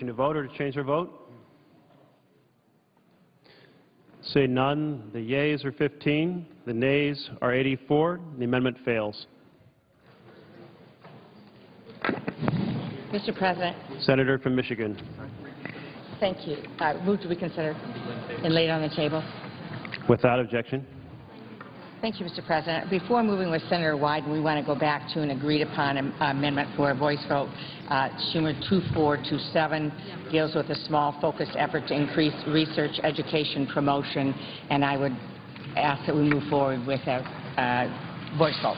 to vote or to change their vote? Say none. The yeas are 15. The nays are 84. The amendment fails. Mr. President. Senator from Michigan. Thank you. Move to reconsider and lay it on the table. Without objection. Thank you, Mr. President. Before moving with Senator Wyden, we want to go back to an agreed-upon amendment for a voice vote. Schumer 2427 deals with a small, focused effort to increase research, education, promotion, and I would ask that we move forward with a voice vote.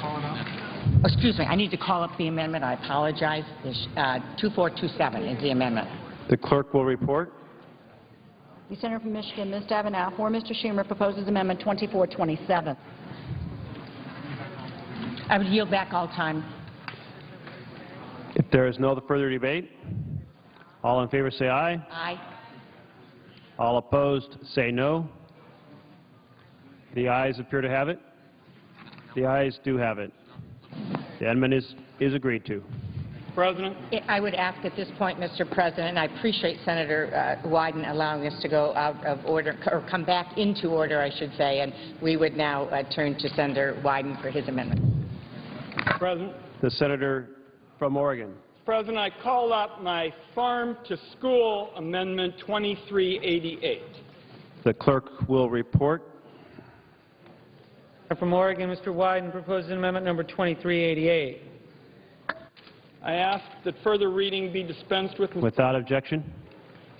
Oh, excuse me. I need to call up the amendment. I apologize. 2427 is the amendment. The clerk will report. The Senator from Michigan, Ms. Stabenow, for Mr. Schumer, proposes Amendment 2427. I would yield back all time. If there is no further debate, all in favor say aye. Aye. All opposed say no. The ayes appear to have it. The ayes do have it. The amendment is agreed to. President. I would ask at this point, Mr. President, and I appreciate Senator Wyden allowing us to go out of order, or come back into order, I should say, and we would now turn to Senator Wyden for his amendment. President. The senator from Oregon. President, I call up my Farm to School Amendment 2388. The clerk will report. From Oregon, Mr. Wyden proposes amendment number 2388. I ask that further reading be dispensed with. Without objection.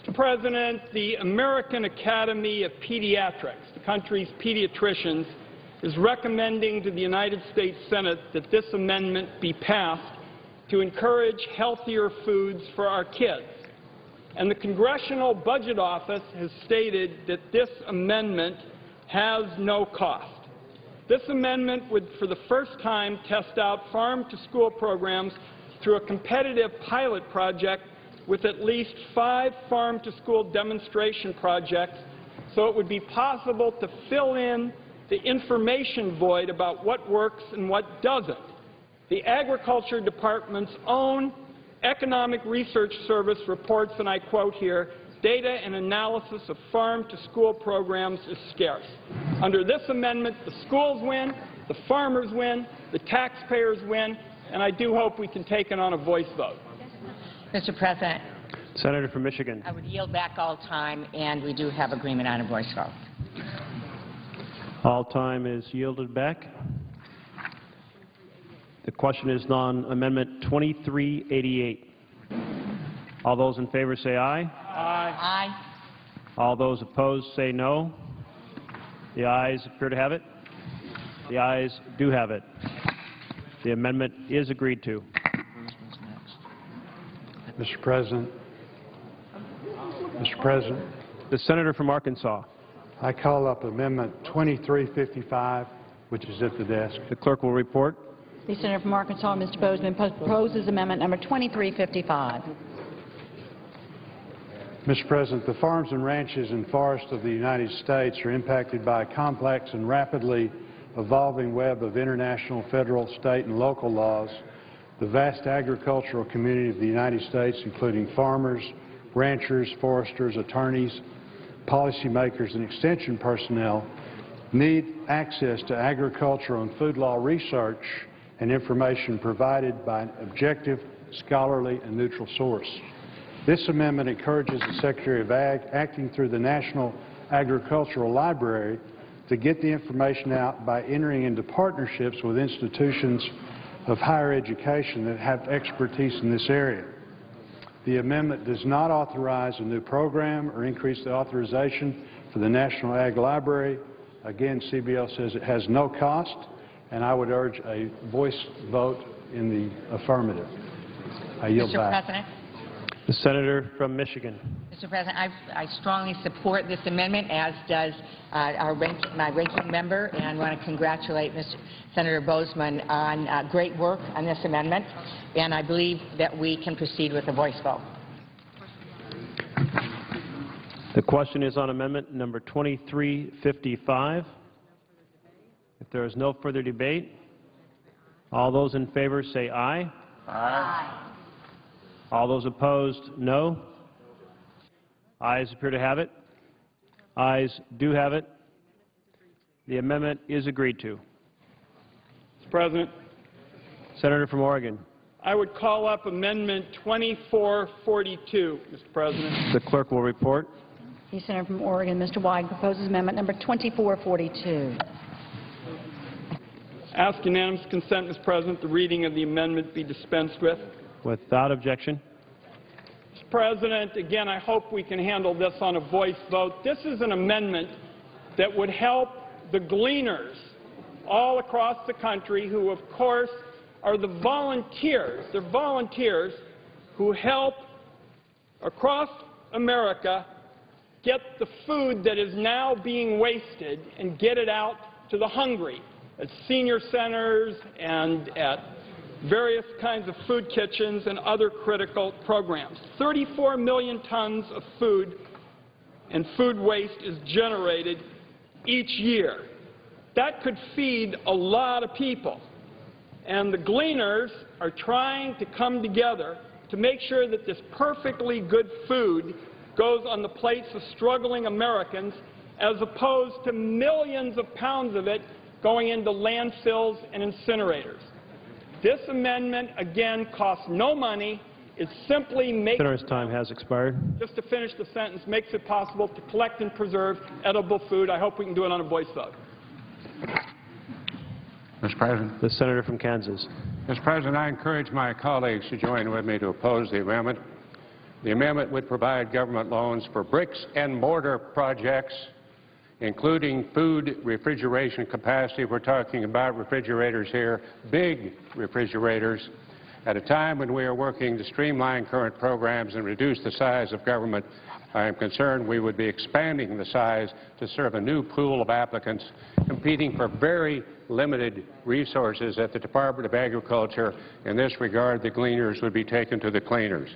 Mr. President, the American Academy of Pediatrics, the country's pediatricians, is recommending to the United States Senate that this amendment be passed to encourage healthier foods for our kids. And the Congressional Budget Office has stated that this amendment has no cost. This amendment would, for the first time, test out farm-to-school programs through a competitive pilot project with at least 5 farm-to-school demonstration projects, so it would be possible to fill in the information void about what works and what doesn't. The Agriculture Department's own Economic Research Service reports, and I quote here, "Data and analysis of farm-to-school programs is scarce." Under this amendment, the schools win, the farmers win, the taxpayers win, and I do hope we can take it on a voice vote. Mr. President. Senator from Michigan. I would yield back all time, and we do have agreement on a voice vote. All time is yielded back. The question is on Amendment 2388. All those in favor say aye. Aye. Aye. All those opposed say no. The ayes appear to have it. The ayes do have it. The amendment is agreed to. Mr. President. Mr. President. The senator from Arkansas. I call up Amendment 2355, which is at the desk. The clerk will report. The Senator from Arkansas, Mr. Bozeman, proposes Amendment number 2355. Mr. President, the farms and ranches and forests of the United States are impacted by a complex and rapidly evolving web of international, federal, state, and local laws. The vast agricultural community of the United States, including farmers, ranchers, foresters, attorneys, policymakers, and extension personnel, need access to agricultural and food law research and information provided by an objective, scholarly, and neutral source. This amendment encourages the Secretary of Ag, acting through the National Agricultural Library, to get the information out by entering into partnerships with institutions of higher education that have expertise in this area. The amendment does not authorize a new program or increase the authorization for the National Ag Library. Again, CBL says it has no cost, and I would urge a voice vote in the affirmative. I yield back. Mr. President. The senator from Michigan. Mr. President, I strongly support this amendment, as does my ranking member, and I want to congratulate Senator Bozeman on great work on this amendment, and I believe that we can proceed with a voice vote. The question is on amendment number 2355. If there is no further debate, all those in favor say aye. Aye. All those opposed, no. Ayes appear to have it. Ayes do have it. The amendment is agreed to. Mr. President, Senator from Oregon. I would call up Amendment 2442, Mr. President. The clerk will report. The senator from Oregon, Mr. Wyden, proposes amendment number 2442. Ask unanimous consent, Mr. President, the reading of the amendment be dispensed with. Without objection. Mr. President, again, I hope we can handle this on a voice vote. This is an amendment that would help the gleaners all across the country who, of course, are the volunteers. They're volunteers who help across America get the food that is now being wasted and get it out to the hungry at senior centers and at various kinds of food kitchens and other critical programs. 34 million tons of food and food waste is generated each year. That could feed a lot of people. And the gleaners are trying to come together to make sure that this perfectly good food goes on the plates of struggling Americans, as opposed to millions of pounds of it going into landfills and incinerators. This amendment, again, costs no money. It simply makes... Senator's time has expired. Just to finish the sentence, makes it possible to collect and preserve edible food. I hope we can do it on a voice vote. Mr. President. The senator from Kansas. Mr. President, I encourage my colleagues to join with me to oppose the amendment. The amendment would provide government loans for bricks and mortar projects, including food refrigeration capacity. We're talking about refrigerators here, big refrigerators, at a time when we are working to streamline current programs and reduce the size of government. I am concerned we would be expanding the size to serve a new pool of applicants competing for very limited resources at the Department of Agriculture. In this regard, the gleaners would be taken to the cleaners.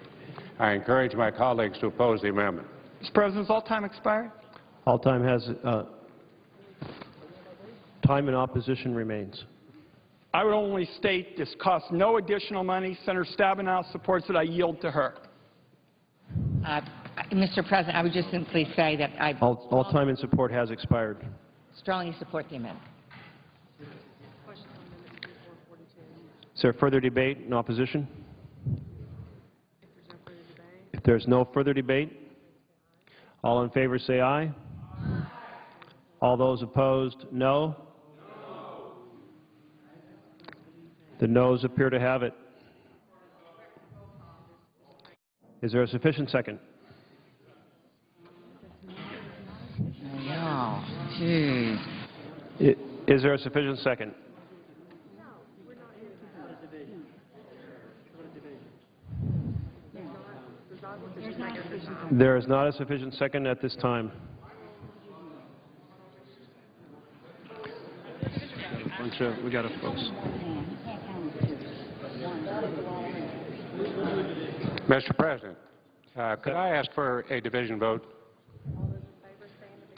I encourage my colleagues to oppose the amendment. Mr. President, has all time expired? All time has time in opposition remains. I would only state this costs no additional money. Senator Stabenow supports it. I yield to her. Mr. President, I would just simply say that I All time in support has expired. strongly support the amendment. Is there further debate in opposition? If there's no further debate, all in favor say aye. All those opposed, no. The noes appear to have it. Is there a sufficient second? No. Jeez. Is there a sufficient second? There is not a sufficient second at this time. We got it, folks. Mr. President, could I ask for a division vote?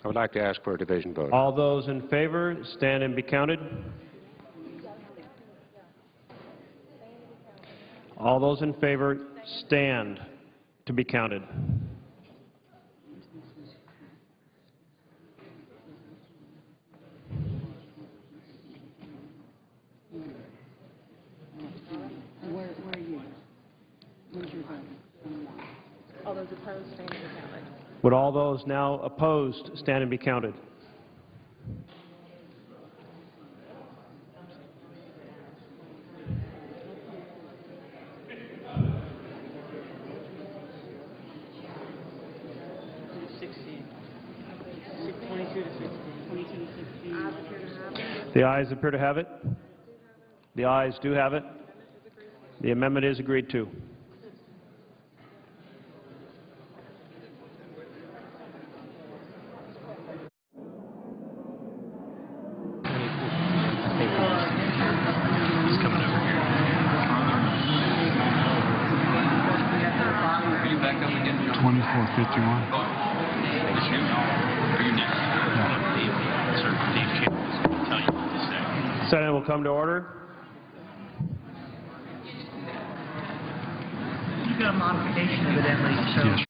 I would like to ask for a division vote. All those in favor stand and be counted. All those in favor stand to be counted. Where are you? Where's your vote? All those opposed, stand and be counted. Would all those now opposed stand and be counted? The ayes appear to have it. The ayes do have it. The amendment is agreed to. He's coming over here. Are you back up again? 2451. Are you next? Dave, sir, Dave Campbell is going to tell you what to say. Senate will come to order. You've got a modification evidently, so. Yes.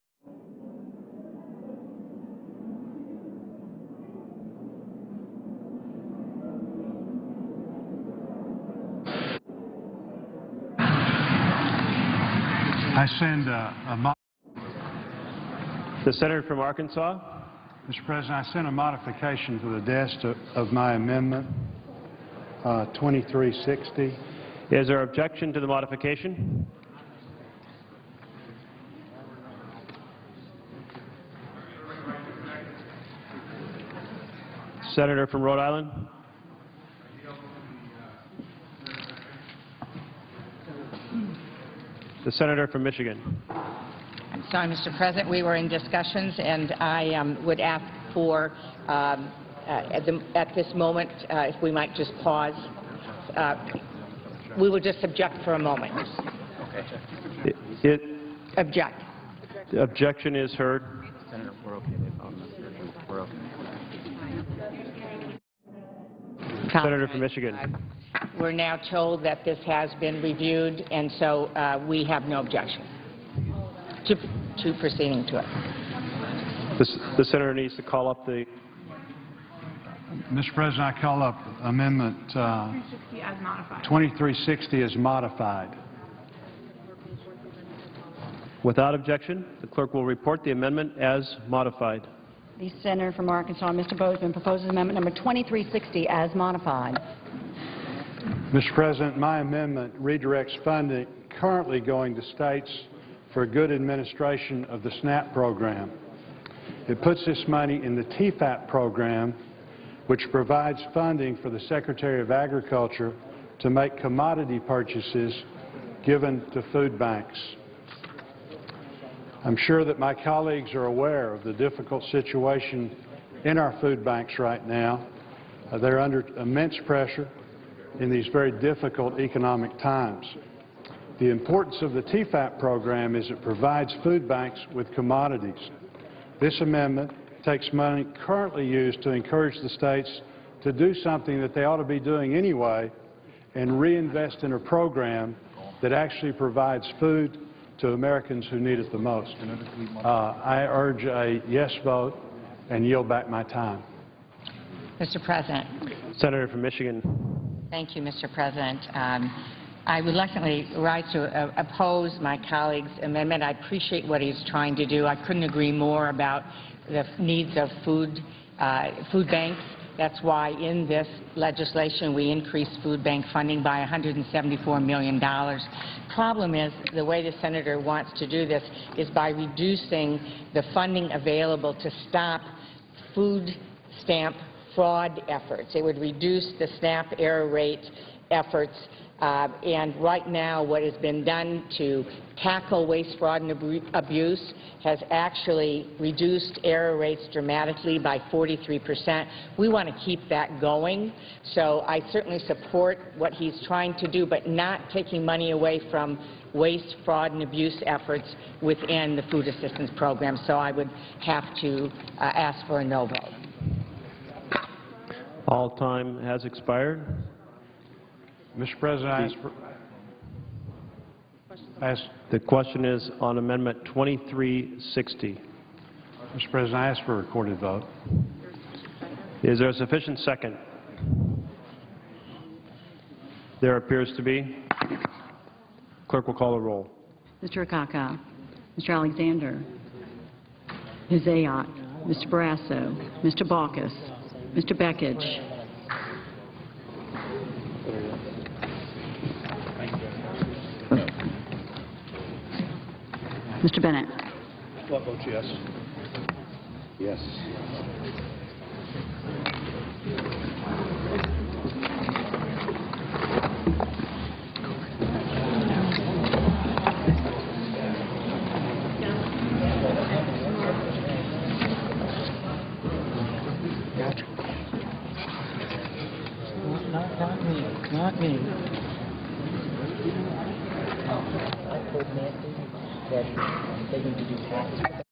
I send The senator from Arkansas. Mr. President, I sent a modification to the desk of my amendment, 2360. Is there objection to the modification? Senator from Rhode Island. The senator from Michigan. I'm sorry, Mr. President, we were in discussions, and I would ask for, at this moment, if we might just pause. We will just object for a moment. Object. The objection is heard. Senator, we're okay. We're okay. Senator from Michigan. We're now told that this has been reviewed, and so we have no objection to proceeding to it. The senator needs to call up the... Mr. President, I call up Amendment 360 as modified. 2360 as modified. Without objection, the clerk will report the amendment as modified. The senator from Arkansas, Mr. Bozeman, proposes amendment number 2360 as modified. Mr. President, my amendment redirects funding currently going to states for good administration of the SNAP program. It puts this money in the TFAP program, which provides funding for the Secretary of Agriculture to make commodity purchases given to food banks. I'm sure that my colleagues are aware of the difficult situation in our food banks right now. They're under immense pressure in these very difficult economic times. The importance of the TFAP program is it provides food banks with commodities. This amendment takes money currently used to encourage the states to do something that they ought to be doing anyway and reinvest in a program that actually provides food to Americans who need it the most. I urge a yes vote and yield back my time. Mr. President. Senator from Michigan. Thank you, Mr. President. I reluctantly rise to oppose my colleague's amendment. I appreciate what he's trying to do. I couldn't agree more about the needs of food banks. That's why in this legislation we increased food bank funding by $174 million. Problem is the way the senator wants to do this is by reducing the funding available to stop food stamp fraud efforts. It would reduce the SNAP error rate efforts, and right now what has been done to tackle waste, fraud, and abuse has actually reduced error rates dramatically by 43%. We want to keep that going, so I certainly support what he's trying to do, but not taking money away from waste, fraud, and abuse efforts within the food assistance program. So I would have to ask for a no vote. All time has expired. Mr. President, The question is on Amendment 2360. Mr. President, I ask for a recorded vote. Is there a sufficient second? There appears to be. Clerk will call the roll. Mr. Akaka, Mr. Alexander, Ms. Ayotte, Mr. Barrasso, Mr. Baucus, Mr. Beckich, Mr. Bennett. What votes yes? Yes. Not me. I told Nancy that they need to do taxes.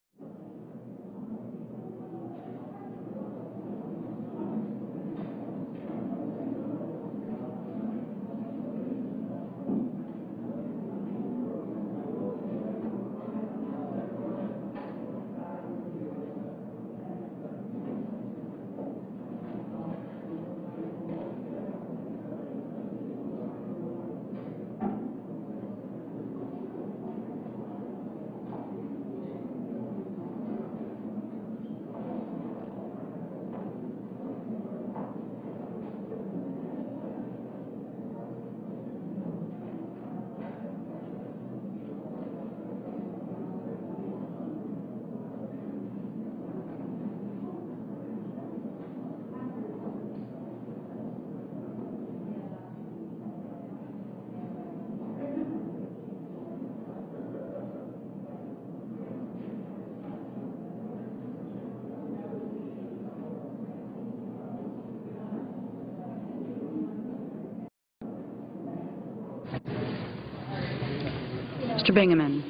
Mr. Bingaman.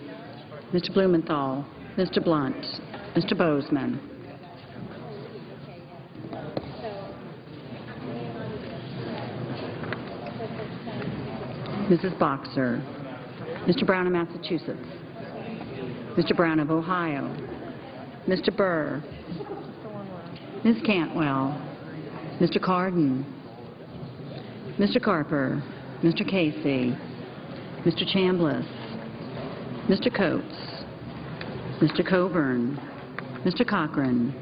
Mr. Blumenthal. Mr. Blunt. Mr. Bozeman. Mrs. Boxer. Mr. Brown of Massachusetts. Mr. Brown of Ohio. Mr. Burr. Ms. Cantwell. Mr. Cardin. Mr. Carper. Mr. Casey. Mr. Chambliss. Mr. Coates. Mr. Coburn. Mr. Cochran.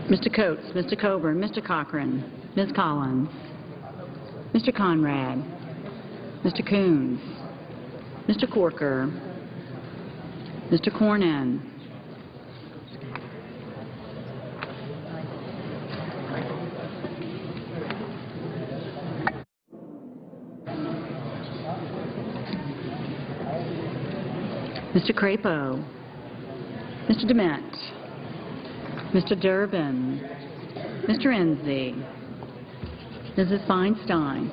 Mr. Coates, Mr. Coburn, Mr. Cochran, Ms. Collins, Mr. Conrad, Mr. Coons, Mr. Corker, Mr. Cornyn, Mr. Crapo, Mr. Dement, Mr. Durbin, Mr. Enzi, Mrs. Feinstein,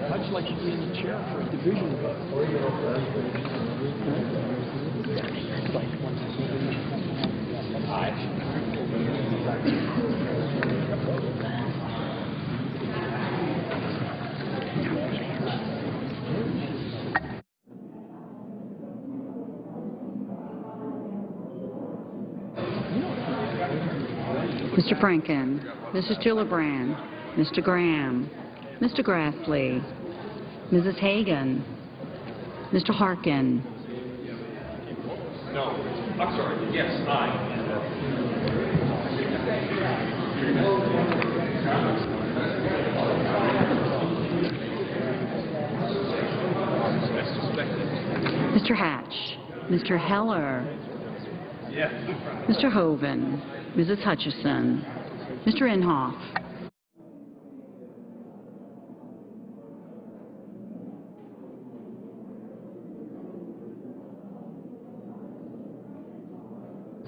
How'd you like to be in the chair for a division vote? Mr. Franken, Mrs. Gillibrand, Mr. Graham, Mr. Grassley, Mrs. Hagan, Mr. Harkin, No. I'm sorry. Yes, aye. Mr. Hatch, Mr. Heller, Yes. Mr. Hoven, Mrs. Hutchison, Mr. Inhofe,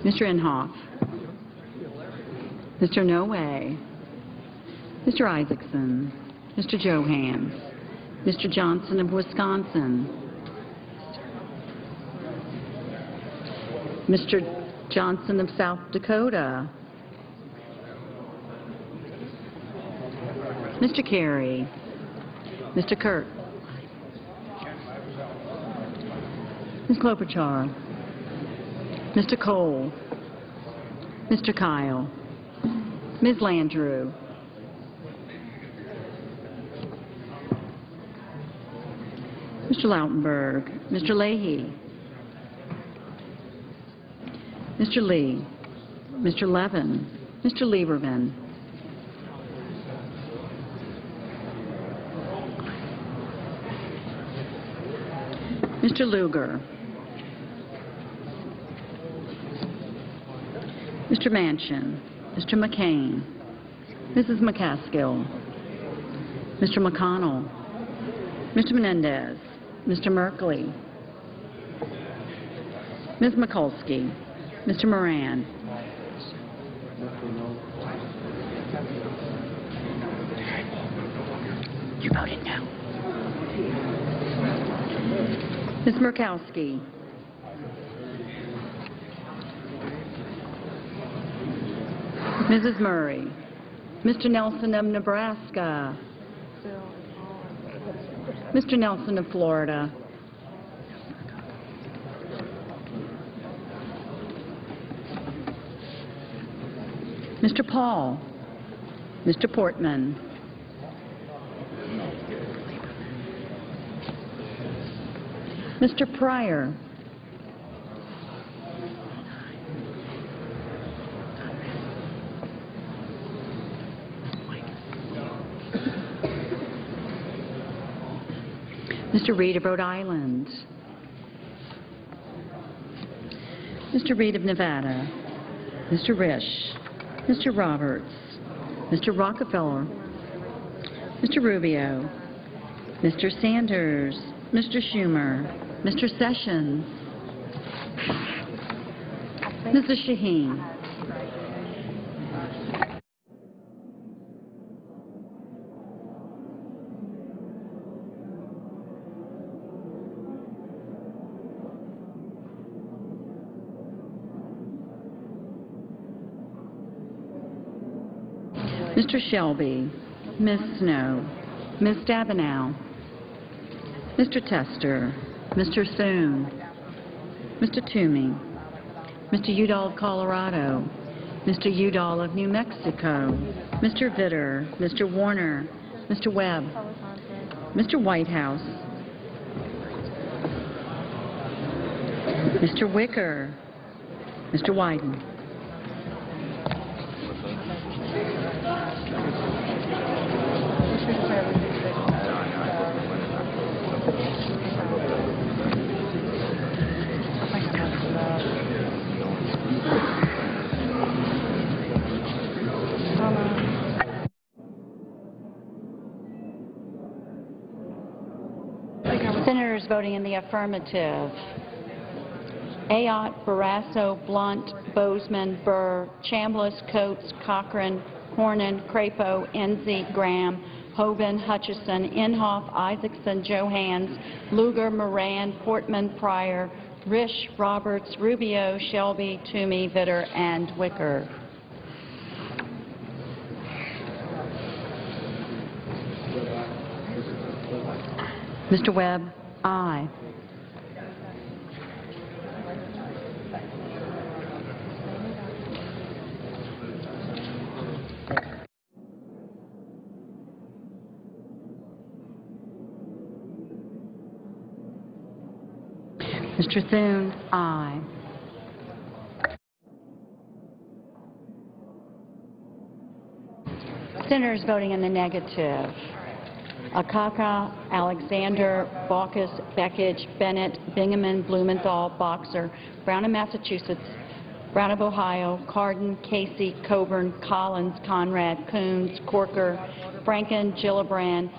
Mr. Inhofe, Mr. No Way, Mr. Isaacson, Mr. Johans, Mr. Johnson of Wisconsin, Mr. Johnson of South Dakota, Mr. Carey, Mr. Kirk, Ms. Klobuchar, Mr. Cole, Mr. Kyle, Ms. Landrieu, Mr. Lautenberg, Mr. Leahy, Mr. Lee, Mr. Levin, Mr. Lieberman, Mr. Lugar, Mr. Manchin, Mr. McCain, Mrs. McCaskill, Mr. McConnell, Mr. Menendez, Mr. Merkley, Ms. Mikulski, Mr. Moran, you voted no. Ms. Murkowski, Mrs. Murray, Mr. Nelson of Nebraska, Mr. Nelson of Florida, Mr. Paul, Mr. Portman, Mr. Pryor, Mr. Reed of Rhode Island, Mr. Reed of Nevada, Mr. Risch, Mr. Roberts, Mr. Rockefeller, Mr. Rubio, Mr. Sanders, Mr. Schumer, Mr. Sessions, Mrs. Shaheen. Mr. Shelby, Ms. Snow, Ms. Stabenow, Mr. Tester, Mr. Thune, Mr. Toomey, Mr. Udall of Colorado, Mr. Udall of New Mexico, Mr. Vitter, Mr. Warner, Mr. Webb, Mr. Whitehouse, Mr. Wicker, Mr. Wyden. Senators voting in the affirmative: Ayotte, Barrasso, Blunt, Bozeman, Burr, Chambliss, Coates, Cochran, Cornyn, Crapo, Enzi, Graham, Hoeven, Hutchison, Inhofe, Isaacson, Johans, Lugar, Moran, Portman, Pryor, Risch, Roberts, Rubio, Shelby, Toomey, Vitter, and Wicker. Mr. Webb, aye. Mr. Thune, aye. Senators voting in the negative: Akaka, Alexander, Baucus, Beckidge, Bennett, Bingaman, Blumenthal, Boxer, Brown of Massachusetts, Brown of Ohio, Cardin, Casey, Coburn, Collins, Conrad, Coons, Corker, Franken, Gillibrand,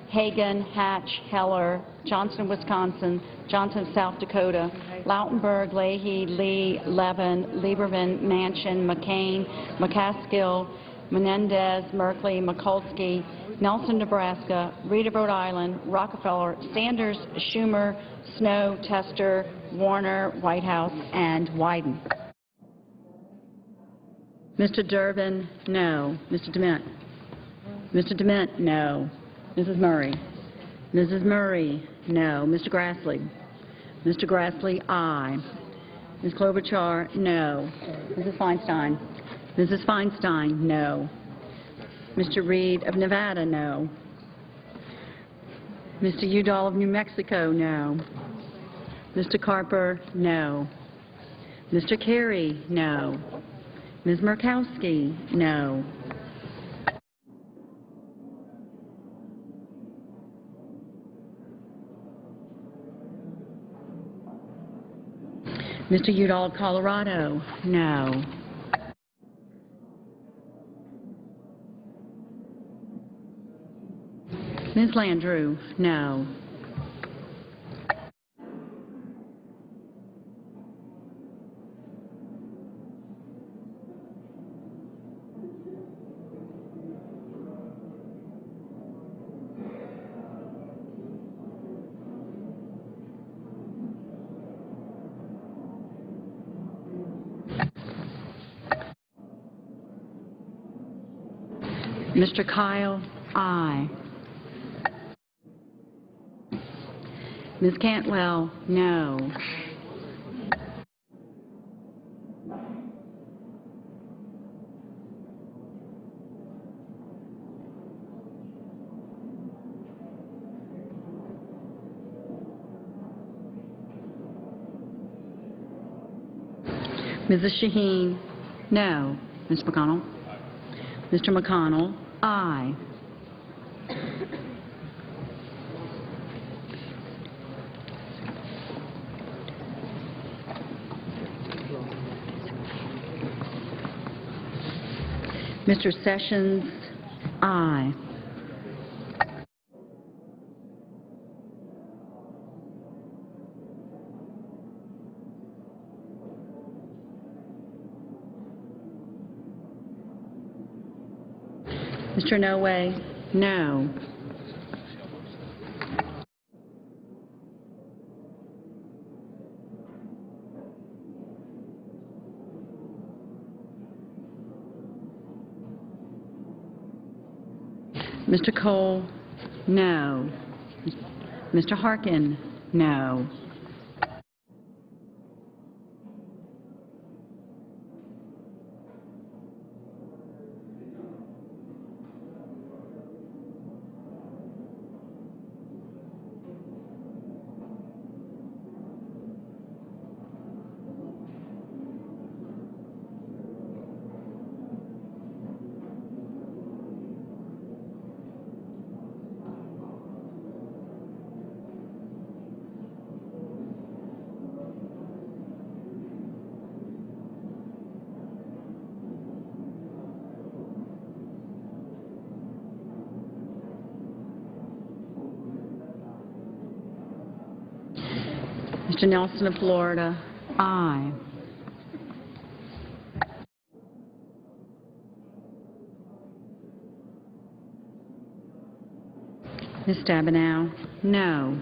Hagan, Hatch, Heller, Johnson, Wisconsin, Johnson, South Dakota, Lautenberg, Leahy, Lee, Levin, Lieberman, Manchin, McCain, McCaskill, Menendez, Merkley, Mikulski, Nelson, Nebraska, Reed of Rhode Island, Rockefeller, Sanders, Schumer, Snow, Tester, Warner, Whitehouse, and Wyden. Mr. Durbin, no. Mr. Dement. Mr. Dement, no. Mrs. Murray. Mrs. Murray, no. Mr. Grassley. Mr. Grassley, aye. Ms. Klobuchar, no. Mrs. Feinstein. Mrs. Feinstein, no. Mr. Reed of Nevada, no. Mr. Udall of New Mexico, no. Mr. Carper, no. Mr. Carey, no. Ms. Murkowski, no. Mr. Udall of Colorado, no. Ms. Landrieu, no. Mr. Kyle, aye. Ms. Cantwell, no. Mrs. Shaheen, no. Ms. McConnell? Mr. McConnell, aye. Mr. Sessions, aye. Mr. Inhofe, no. Mr. Cole, no. Mr. Harkin, no. Mr. Nelson of Florida, aye. Ms. Stabenow, no.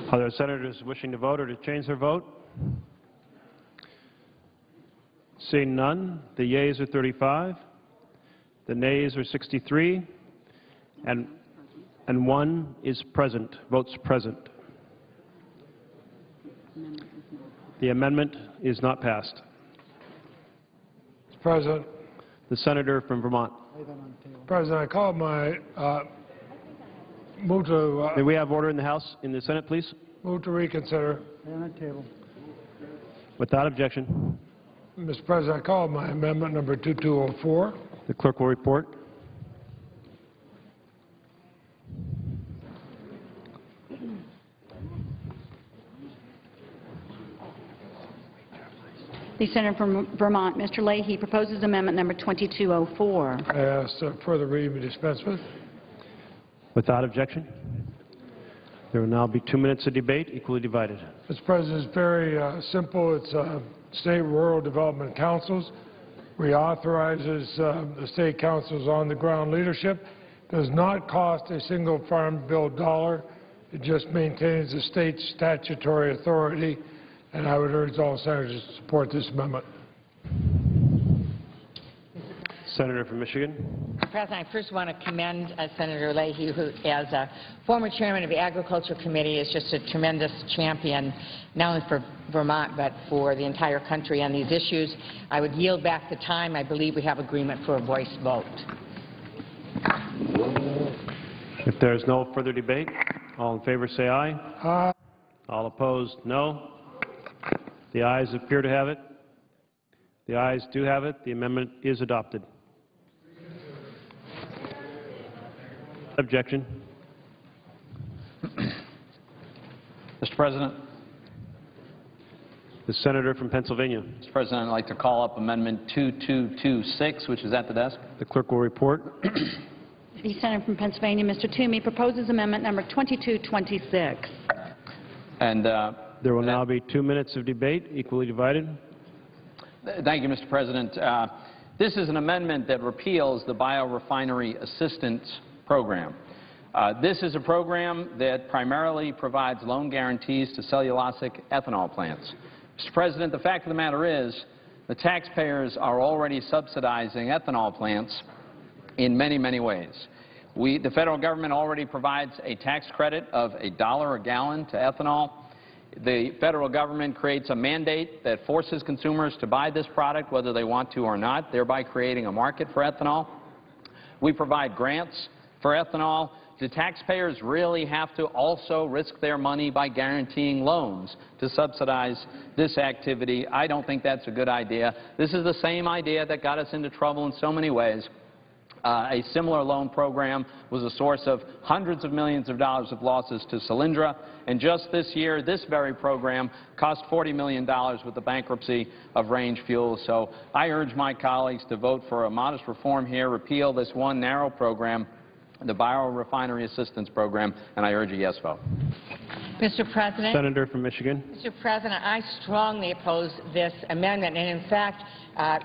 Are there senators wishing to vote or to change their vote? Seeing none, the yeas are 35, the nays are 63, and one is present, votes present. The amendment is not passed. Mr. President. The senator from Vermont. President, I call my move to May we have order in the House, in the Senate, please? move to reconsider. Without objection. Mr. President, I call my amendment number 2204. The clerk will report. The senator from Vermont, Mr. Leahy, proposes amendment number 2204. I ask further reading be dispensed with. Without objection. There will now be 2 minutes of debate, equally divided. Mr. President, it's very simple. It's state rural development councils, reauthorizes the state councils on the ground leadership, does not cost a single farm bill dollar. It just maintains the state's statutory authority, and I would urge all senators to support this amendment. Senator from Michigan. Mr. President, I first want to commend Senator Leahy, who, as a former chairman of the Agriculture Committee, is just a tremendous champion, not only for Vermont, but for the entire country on these issues. I would yield back the time. I believe we have agreement for a voice vote. If there is no further debate, all in favor say aye. Aye. All opposed, no. The ayes appear to have it. The ayes do have it. The amendment is adopted. Objection. Mr. President. The senator from Pennsylvania. Mr. President, I'd like to call up Amendment 2226, which is at the desk. The clerk will report. The senator from Pennsylvania, Mr. Toomey, proposes amendment number 2226. And there will now be 2 minutes of debate, equally divided. Thank you, Mr. President. This is an amendment that repeals the biorefinery assistance program. This is a program that primarily provides loan guarantees to cellulosic ethanol plants. Mr. President, the fact of the matter is the taxpayers are already subsidizing ethanol plants in many, many ways. The federal government already provides a tax credit of $1 a gallon to ethanol, The federal government creates a mandate that forces consumers to buy this product whether they want to or not, thereby creating a market for ethanol. We provide grants for ethanol. Do taxpayers really have to also risk their money by guaranteeing loans to subsidize this activity? I don't think that's a good idea. This is the same idea that got us into trouble in so many ways. A similar loan program was a source of hundreds of millions of dollars of losses to Solyndra, and just this year, this very program cost $40 million with the bankruptcy of Range Fuels. So I urge my colleagues to vote for a modest reform here, repeal this one narrow program, the Biorefinery Assistance Program, and I urge a yes vote. Mr. President. Senator from Michigan. Mr. President, I strongly oppose this amendment, and in fact,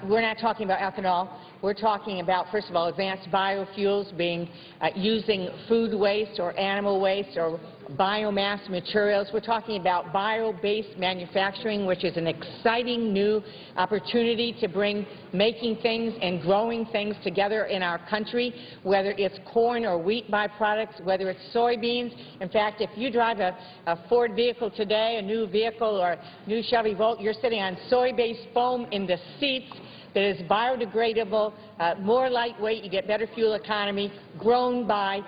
we're not talking about ethanol. We're talking about, first of all, advanced biofuels being using food waste or animal waste or biomass materials. We're talking about bio-based manufacturing, which is an exciting new opportunity to bring making things and growing things together in our country, whether it's corn or wheat byproducts, whether it's soybeans. In fact, if you drive a Ford vehicle today, a new vehicle or a new Chevy Volt, you're sitting on soy-based foam in the seats that is biodegradable, more lightweight, you get better fuel economy, grown by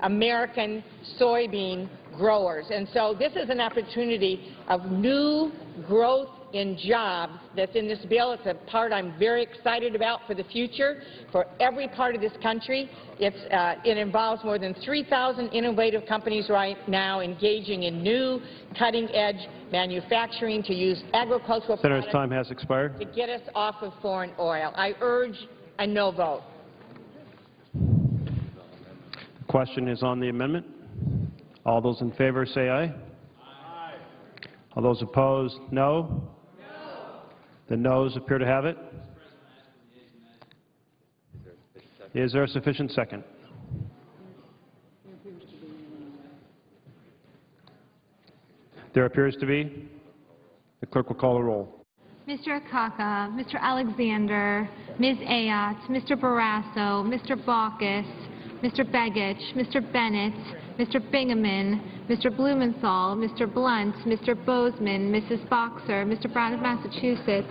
American soybean growers. And so this is an opportunity of new growth in jobs that's in this bill. It's a part I'm very excited about for the future, for every part of this country. It involves more than 3,000 innovative companies right now engaging in new cutting-edge manufacturing to use agricultural Senator's products time has expired. to get us off of foreign oil. I urge a no vote. The question is on the amendment. All those in favor say aye. Aye. All those opposed, no. The noes appear to have it. Is there a sufficient second? There appears to be. The clerk will call the roll. Mr. Akaka, Mr. Alexander, Ms. Ayotte, Mr. Barrasso, Mr. Baucus, Mr. Begich, Mr. Bennett, Mr. Bingaman, Mr. Blumenthal, Mr. Blunt, Mr. Bozeman, Mrs. Boxer, Mr. Brown of Massachusetts.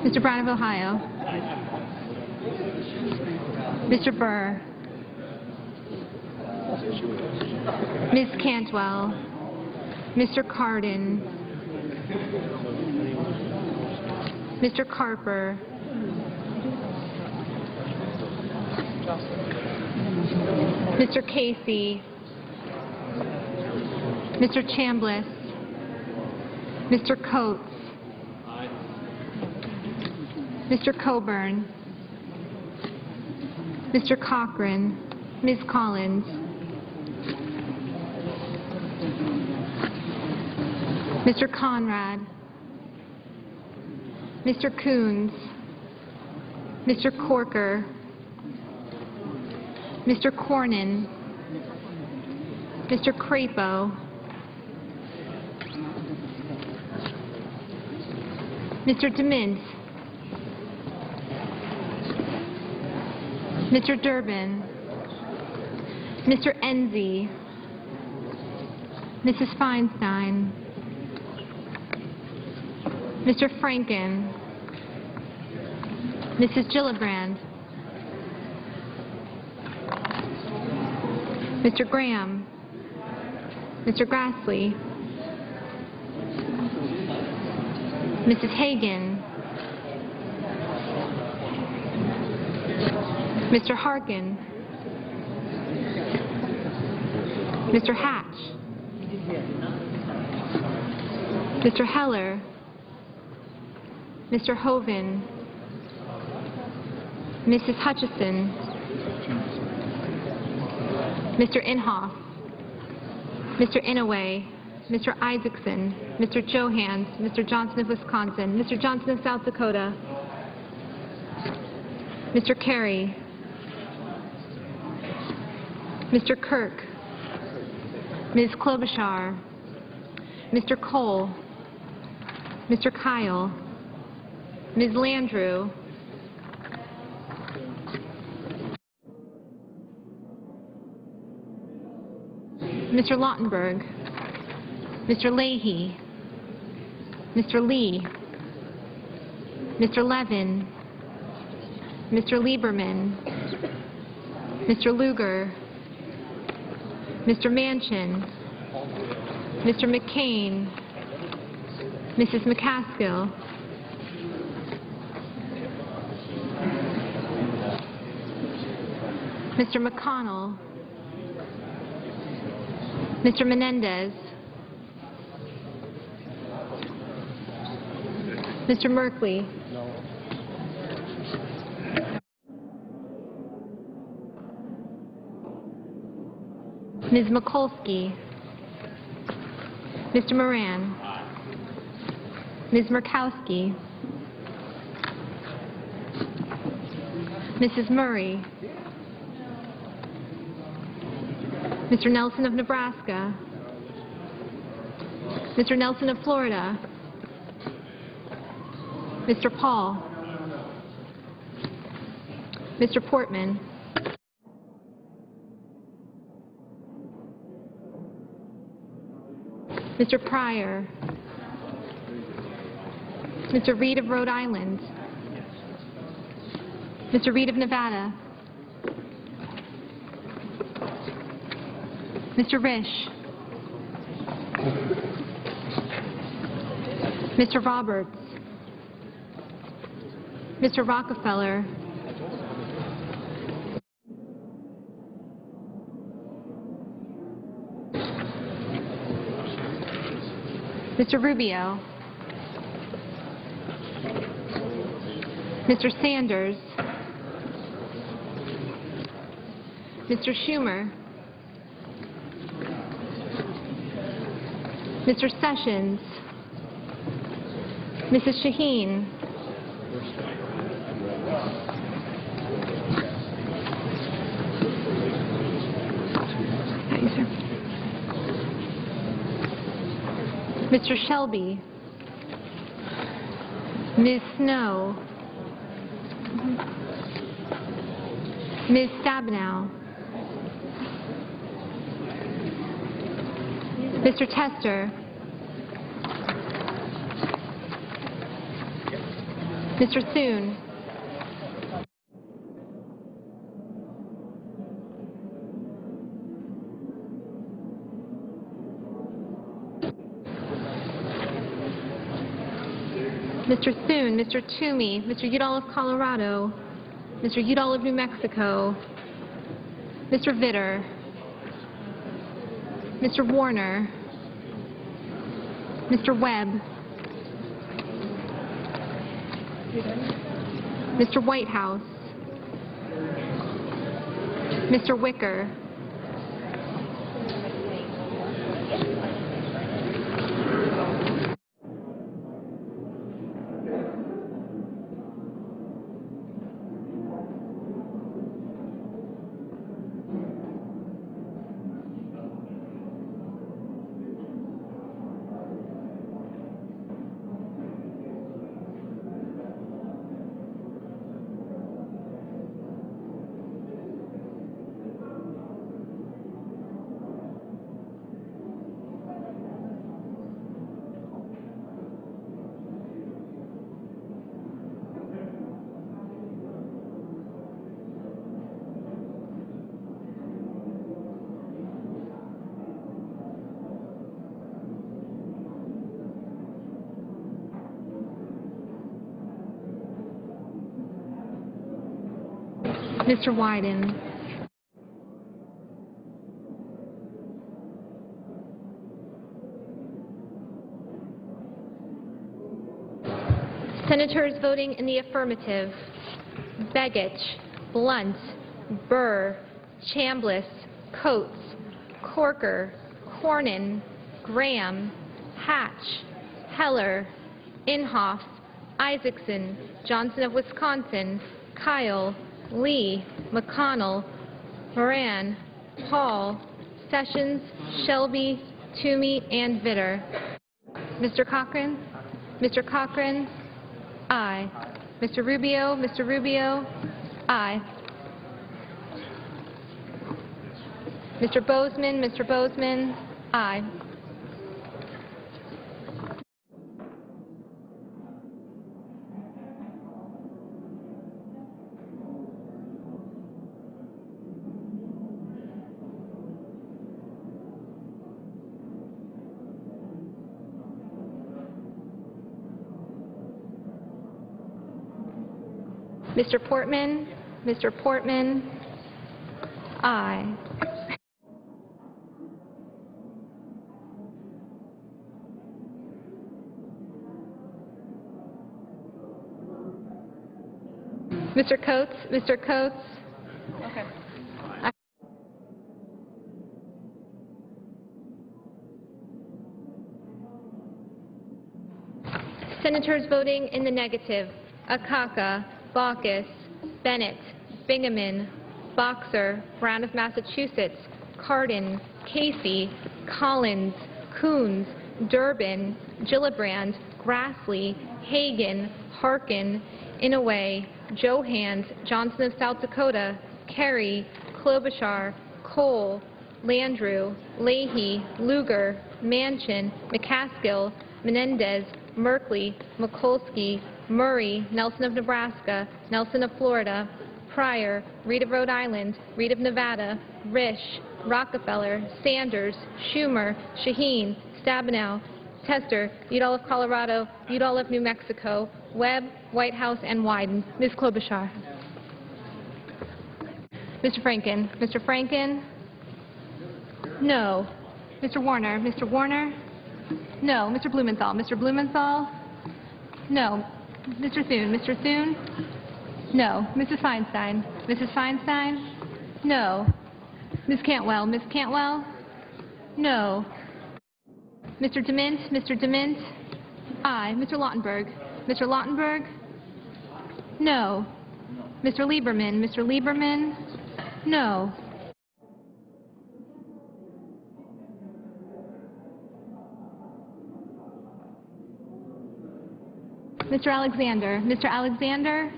Mr. Brown of Ohio. Mr. Burr. Ms. Cantwell. Mr. Cardin. Mr. Carper. Mr. Casey. Mr. Chambliss. Mr. Coates. Mr. Coburn, Mr. Cochran, Ms. Collins, Mr. Conrad, Mr. Coons, Mr. Corker, Mr. Cornyn, Mr. Crapo, Mr. DeMint, Mr. Durbin, Mr. Enzi, Mrs. Feinstein, Mr. Franken, Mrs. Gillibrand, Mr. Graham, Mr. Grassley, Mrs. Hagan, Mr. Harkin, Mr. Hatch, Mr. Heller, Mr. Hoven, Mrs. Hutchison, Mr. Inhofe, Mr. Inouye, Mr. Isaacson, Mr. Johans, Mr. Johnson of Wisconsin, Mr. Johnson of South Dakota, Mr. Carey, Mr. Kirk, Ms. Klobuchar, Mr. Cole, Mr. Kyle, Ms. Landrieu, Mr. Lautenberg, Mr. Leahy, Mr. Lee, Mr. Levin, Mr. Lieberman, Mr. Lugar, Mr. Manchin, Mr. McCain, Mrs. McCaskill, Mr. McConnell, Mr. Menendez, Mr. Merkley, Ms. Mikulski, Mr. Moran, Ms. Murkowski, Mrs. Murray, Mr. Nelson of Nebraska, Mr. Nelson of Florida, Mr. Paul, Mr. Portman, Mr. Pryor, Mr. Reed of Rhode Island, Mr. Reed of Nevada, Mr. Risch, Mr. Roberts, Mr. Rockefeller, Mr. Rubio, Mr. Sanders, Mr. Schumer, Mr. Sessions, Mrs. Shaheen, Mr. Shelby, Ms. Snow, Ms. Stabenow, Mr. Tester, Mr. Thune, Mr. Thune, Mr. Toomey, Mr. Udall of Colorado, Mr. Udall of New Mexico, Mr. Vitter, Mr. Warner, Mr. Webb, Mr. Whitehouse, Mr. Wicker, Mr. Wyden, Senators voting in the affirmative: Begich, Blunt, Burr, Chambliss, Coates, Corker, Cornyn, Graham, Hatch, Heller, Inhofe, Isaacson, Johnson of Wisconsin, Kyle, Lee, McConnell, Moran, Hall, Sessions, Shelby, Toomey, and Vitter. Mr. Cochran? Mr. Cochran? Aye. Mr. Rubio? Mr. Rubio? Aye. Mr. Bozeman? Mr. Bozeman? Aye. Mr. Portman? Mr. Portman? Aye. Mr. Coates? Mr. Coates? Okay. Senators voting in the negative: Akaka, Baucus, Bennett, Bingaman, Boxer, Brown of Massachusetts, Cardin, Casey, Collins, Coons, Durbin, Gillibrand, Grassley, Hagan, Harkin, Inouye, Johans, Johnson of South Dakota, Kerry, Klobuchar, Cole, Landrieu, Leahy, Lugar, Manchin, McCaskill, Menendez, Merkley, Mikulski, Murray, Nelson of Nebraska, Nelson of Florida, Pryor, Reed of Rhode Island, Reed of Nevada, Risch, Rockefeller, Sanders, Schumer, Shaheen, Stabenow, Tester, Udall of Colorado, Udall of New Mexico, Webb, Whitehouse, and Wyden. Ms. Klobuchar. Mr. Franken. Mr. Franken? No. Mr. Warner. Mr. Warner? No. Mr. Blumenthal. Mr. Blumenthal? No. Mr. Thune. Mr. Thune? No. Mrs. Feinstein. Mrs. Feinstein? No. Ms. Cantwell. Ms. Cantwell? No. Mr. DeMint. Mr. DeMint? Aye. Mr. Lautenberg. Mr. Lautenberg? No. Mr. Lieberman. Mr. Lieberman? No. Mr. Alexander. Mr. Alexander?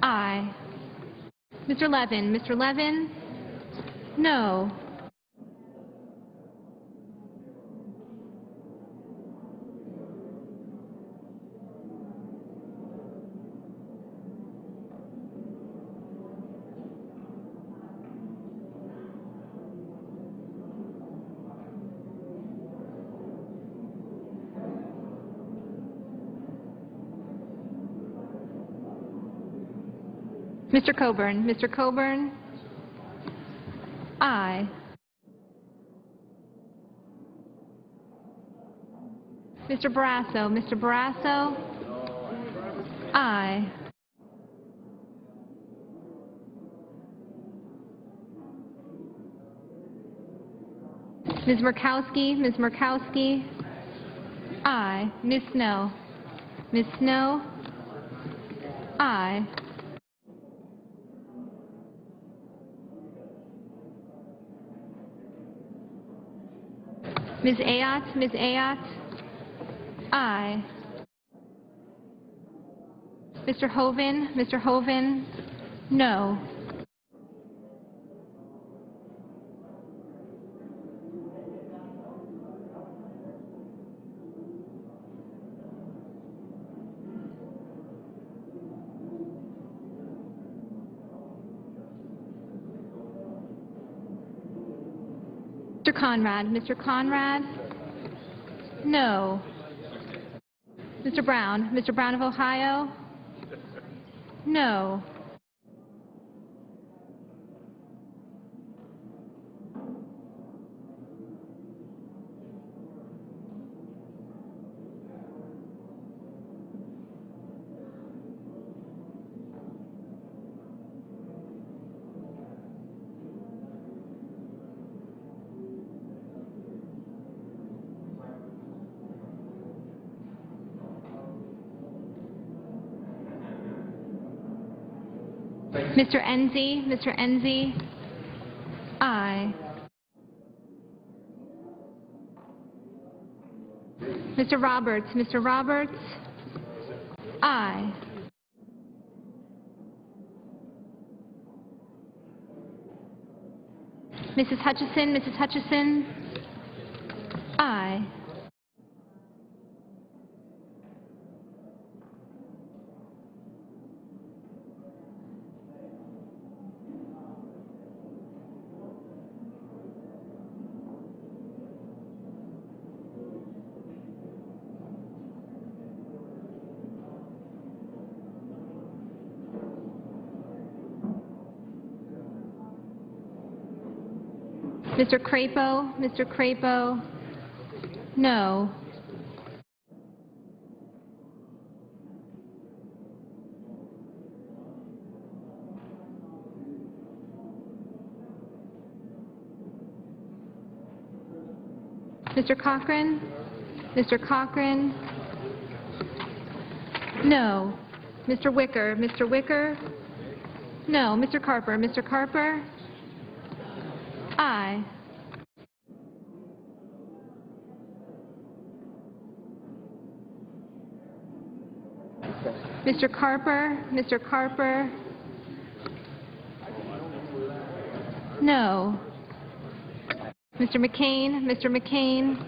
Aye. Mr. Levin. Mr. Levin? No. Mr. Coburn. Mr. Coburn? Aye. Mr. Barrasso. Mr. Barrasso? Aye. Ms. Murkowski. Ms. Murkowski? Aye. Ms. Snow. Ms. Snow? Aye. Ms. Ayotte. Ms. Ayotte? Aye. Mr. Hoven. Mr. Hoven? No. Mr. Conrad. Mr. Conrad? No. Mr. Brown. Mr. Brown of Ohio? No. Mr. Enzi? Mr. Enzi? Aye. Mr. Roberts? Mr. Roberts? Aye. Mrs. Hutchison? Mrs. Hutchison? Aye. Mr. Crapo? Mr. Crapo? No. Mr. Cochran? Mr. Cochran? No. Mr. Wicker? Mr. Wicker? No. Mr. Carper? Mr. Carper? Aye. Mr. Carper? Mr. Carper? No. Mr. McCain? Mr. McCain?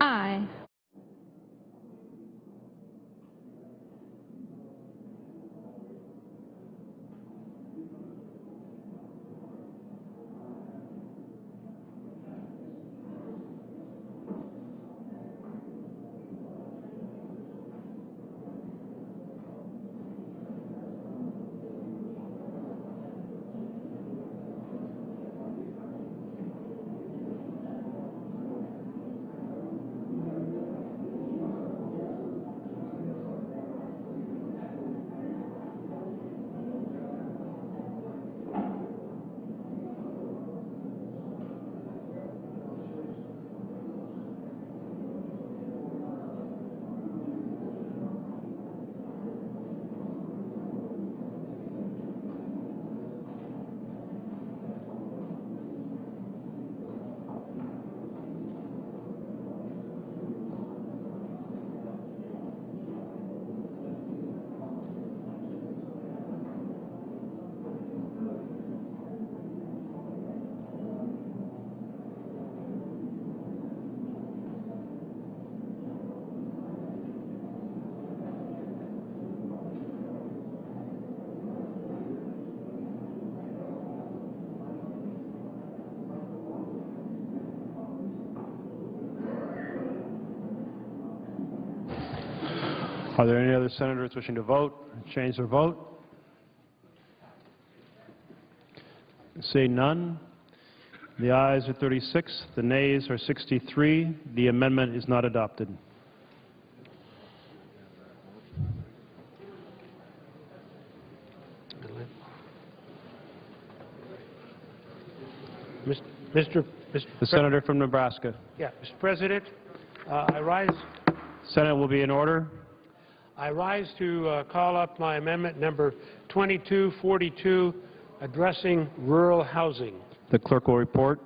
Aye. Are there any other senators wishing to vote, change their vote? Seeing none. The ayes are 36, the nays are 63. The amendment is not adopted. The senator from Nebraska. Yeah, Mr. President, I rise Senate will be in order. To call up my amendment number 2242, addressing rural housing. The clerk will report.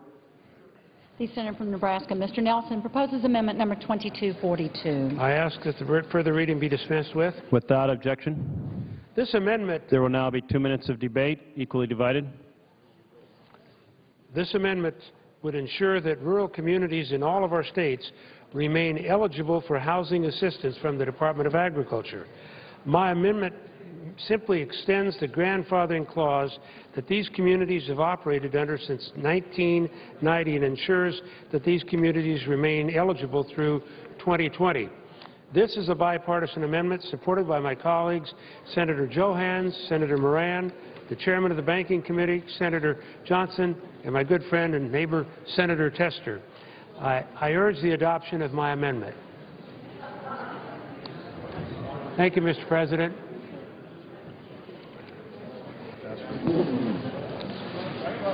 The senator from Nebraska, Mr. Nelson, proposes amendment number 2242. I ask that the further reading be dispensed with. Without objection. This amendment There will now be 2 minutes of debate, equally divided. This amendment would ensure that rural communities in all of our states remain eligible for housing assistance from the Department of Agriculture. My amendment simply extends the grandfathering clause that these communities have operated under since 1990 and ensures that these communities remain eligible through 2020. This is a bipartisan amendment supported by my colleagues, Senator Johans, Senator Moran, the chairman of the Banking Committee, Senator Johnson, and my good friend and neighbor, Senator Tester. I urge the adoption of my amendment. Thank you, Mr. President.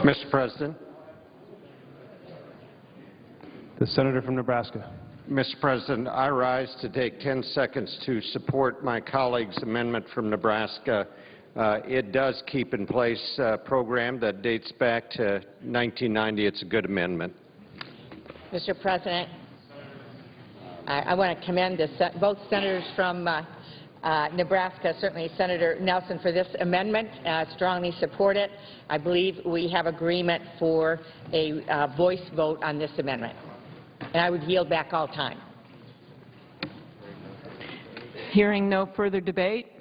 Mr. President. The senator from Nebraska. Mr. President, I rise to take 10 seconds to support my colleague's amendment from Nebraska It does keep in place a program that dates back to 1990. It's a good amendment. Mr. President, I want to commend both senators from Nebraska, certainly Senator Nelson, for this amendment. Strongly support it. I believe we have agreement for a voice vote on this amendment. And I would yield back all time. Hearing no further debate,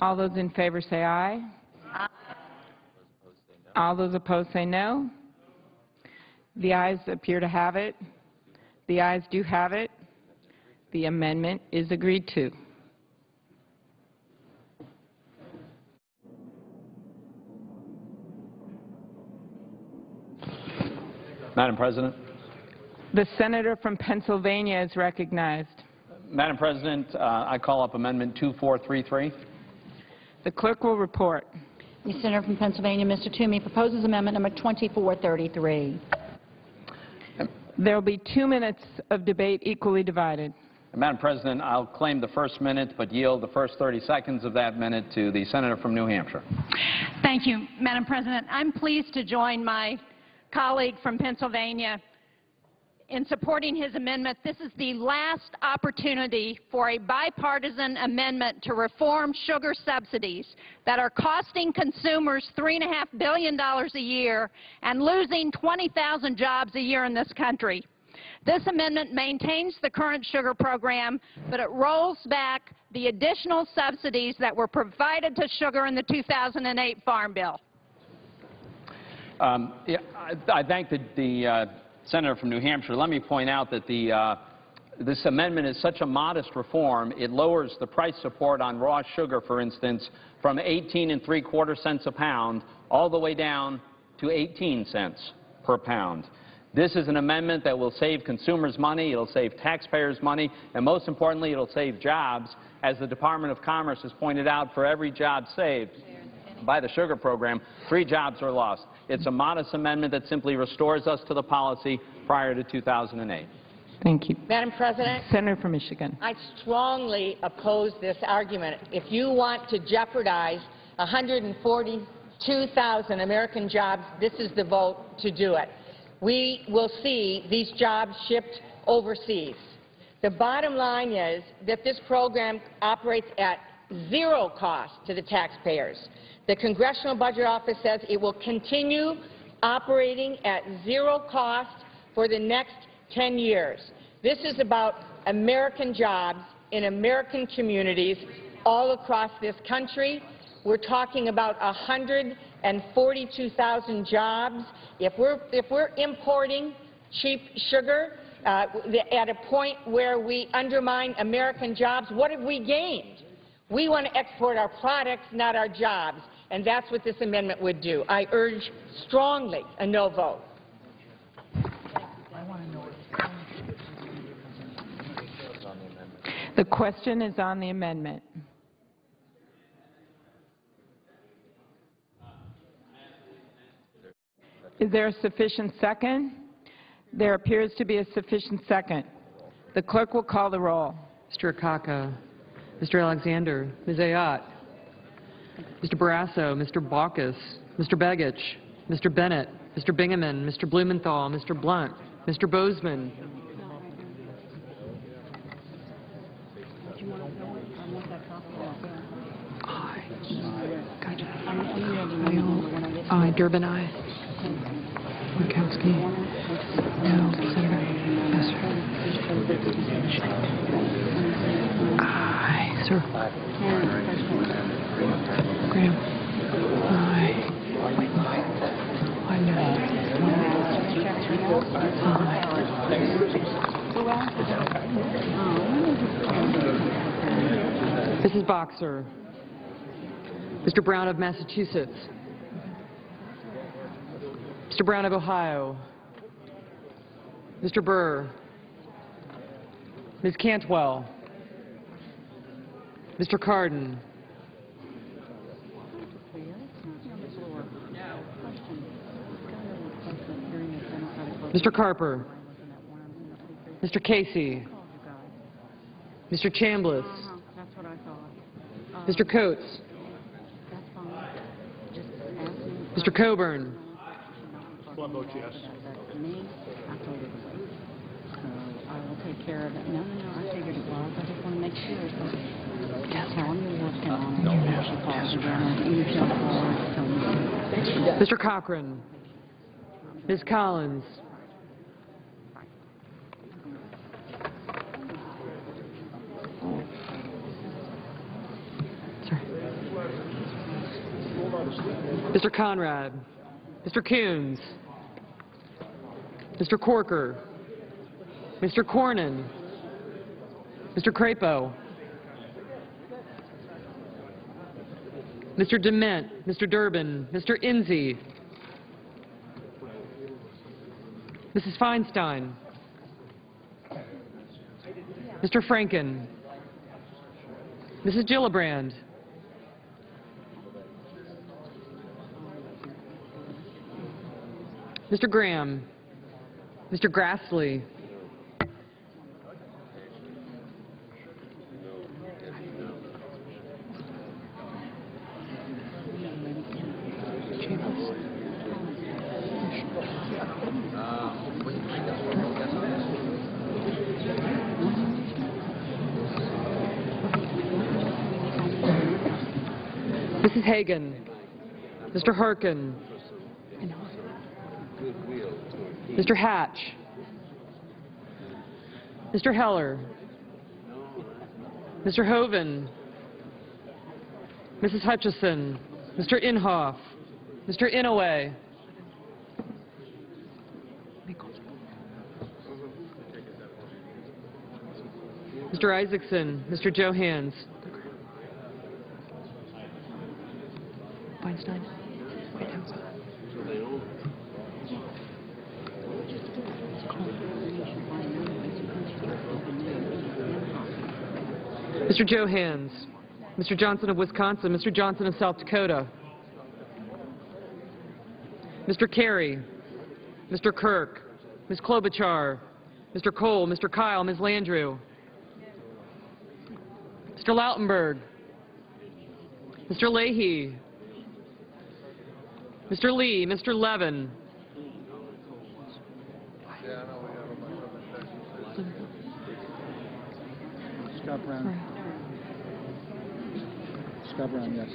all those in favor say aye. Aye. All those opposed say no. The ayes appear to have it. The ayes do have it. The amendment is agreed to. Madam President. The senator from Pennsylvania is recognized. Madam President, I call up Amendment 2433. The clerk will report. The senator from Pennsylvania, Mr. Toomey, proposes amendment number 2433. There will be 2 minutes of debate equally divided. Madam President, I'll claim the first minute but yield the first 30 seconds of that minute to the senator from New Hampshire. Thank you, Madam President. I'm pleased to join my colleague from Pennsylvania in supporting his amendment. This is the last opportunity for a bipartisan amendment to reform sugar subsidies that are costing consumers $3.5 billion a year and losing 20,000 jobs a year in this country. This amendment maintains the current sugar program, but it rolls back the additional subsidies that were provided to sugar in the 2008 Farm Bill. I thank the senator from New Hampshire. Let me point out that this amendment is such a modest reform. It lowers the price support on raw sugar, for instance, from 18 3/4 cents a pound all the way down to 18 cents per pound. This is an amendment that will save consumers money, it'll save taxpayers money, and most importantly, it'll save jobs. As the Department of Commerce has pointed out, for every job saved by the sugar program, 3 jobs are lost. It's a modest amendment that simply restores us to the policy prior to 2008. Thank you. Madam President. Senator from Michigan. I strongly oppose this argument. If you want to jeopardize 142,000 American jobs, this is the vote to do it. We will see these jobs shipped overseas. The bottom line is that this program operates at zero cost to the taxpayers. The Congressional Budget Office says it will continue operating at zero cost for the next 10 years. This is about American jobs in American communities all across this country. We're talking about 142,000 jobs. If we're importing cheap sugar at a point where we undermine American jobs, what have we gained? We want to export our products, not our jobs, and that's what this amendment would do. I urge strongly a no vote. The question is on the amendment. Is there a sufficient second? There appears to be a sufficient second. The clerk will call the roll. Mr. Akaka, Mr. Alexander, Ms. Ayotte, Mr. Barrasso, Mr. Baucus, Mr. Begich, Mr. Bennett, Mr. Bingaman, Mr. Blumenthal, Mr. Blunt, Mr. Bozeman. Aye. Durbin, aye. Murkowski. No. Senator. Yes, sir. Aye, sir. Graham. Aye. Mrs. Boxer. Mr. Brown of Massachusetts. Mr. Brown of Ohio. Mr. Burr. Ms. Cantwell. Mr. Cardin. Mr. Carper. Mr. Casey. Mr. Chambliss. Mr. Coates. Mr. Coburn. One vote yes. Me, I told her to wait. So I will take care of it. No, I figured it was. I just want to make sure. So tell me you're working on it. No, she calls again. You tell her, tell me. Mr. Cochran. Ms. Collins. Mr. Conrad. Mr. Coons. Mr. Corker. Mr. Cornyn. Mr. Crapo. Mr. Dement. Mr. Durbin. Mr. Inze. Mrs. Feinstein. Mr. Franken. Mrs. Gillibrand. Mr. Graham. Mr. Grassley. Mrs. Hagan. Mr. Harkin. Mr. Hatch. Mr. Heller. Mr. Hoven. Mrs. Hutchison. Mr. Inhofe. Mr. Inouye. Mr. Isaacson. Mr. Johans. Feinstein. Mr. Johans. Mr. Johnson of Wisconsin. Mr. Johnson of South Dakota. Mr. Kerry. Mr. Kirk. Ms. Klobuchar. Mr. Cole. Mr. Kyle. Ms. Landrieu. Mr. Lautenberg. Mr. Leahy. Mr. Lee. Mr. Levin. Scott Brown. Scott Brown, yes.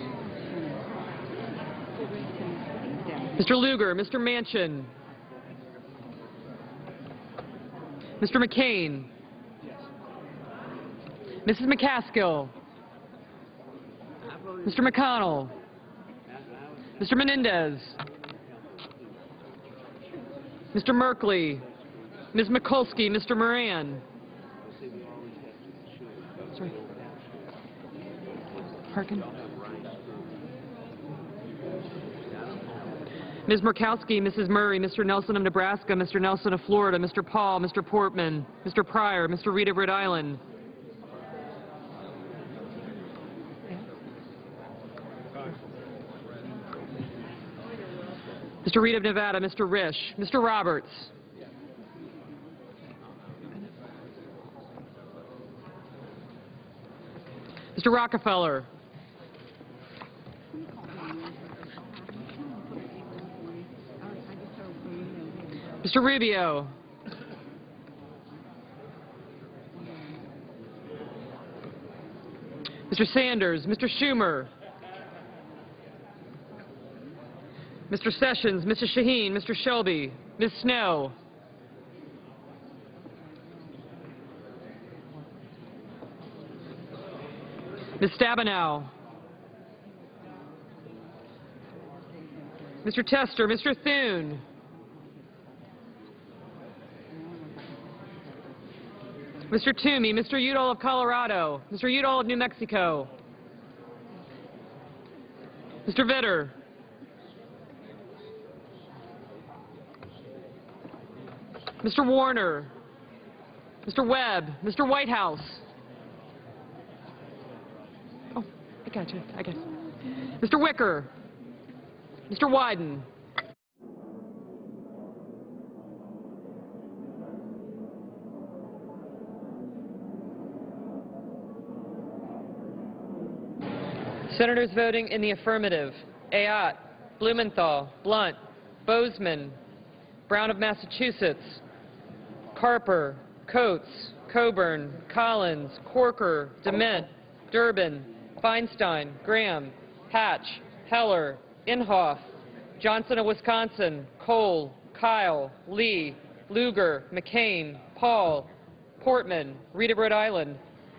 Mr. Lugar. Mr. Manchin. Mr. McCain. Mrs. McCaskill. Mr. McConnell. Mr. Menendez. Mr. Merkley. Ms. Mikulski. Mr. Moran. Sorry. Harkin. Ms. Murkowski, Mrs. Murray, Mr. Nelson of Nebraska, Mr. Nelson of Florida, Mr. Paul, Mr. Portman, Mr. Pryor, Mr. Reed of Rhode Island. Mr. Reed of Nevada, Mr. Risch, Mr. Roberts. Mr. Rockefeller. Mr. Rubio. Mr. Sanders, Mr. Schumer. Mr. Sessions, Mr. Shaheen, Mr. Shelby, Ms. Snow. Ms. Stabenow. Mr. Tester, Mr. Thune. Mr. Toomey, Mr. Udall of Colorado, Mr. Udall of New Mexico. Mr. Vitter. Mr. Warner. Mr. Webb. Mr. Whitehouse. Oh, I got you. I got you. Mr. Wicker. Mr. Wyden. Senators voting in the affirmative: Ayotte, Blumenthal, Blunt, Bozeman, Brown of Massachusetts, Carper, Coates, Coburn, Collins, Corker, DeMint, Durbin, Feinstein, Graham, Hatch, Heller, Inhofe, Johnson of Wisconsin, Cole, Kyle, Lee, Lugar, McCain, Paul, Portman, Reed of Rhode Island,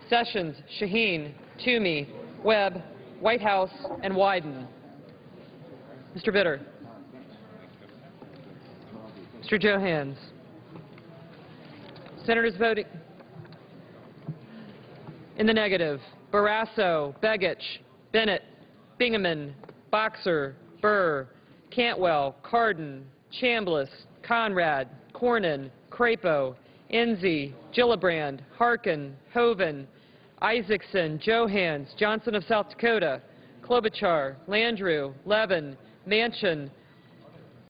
Sessions, Shaheen, Toomey, Webb, Whitehouse, and Wyden. Mr. Bitter. Mr. Johans. Senators voting in the negative: Barrasso, Begich, Bennett, Bingaman, Boxer, Burr, Cantwell, Cardin, Chambliss, Conrad, Cornyn, Crapo, Enzi, Gillibrand, Harkin, Hoven, Isaacson, Johans, Johnson of South Dakota, Klobuchar, Landrieu, Levin, Manchin,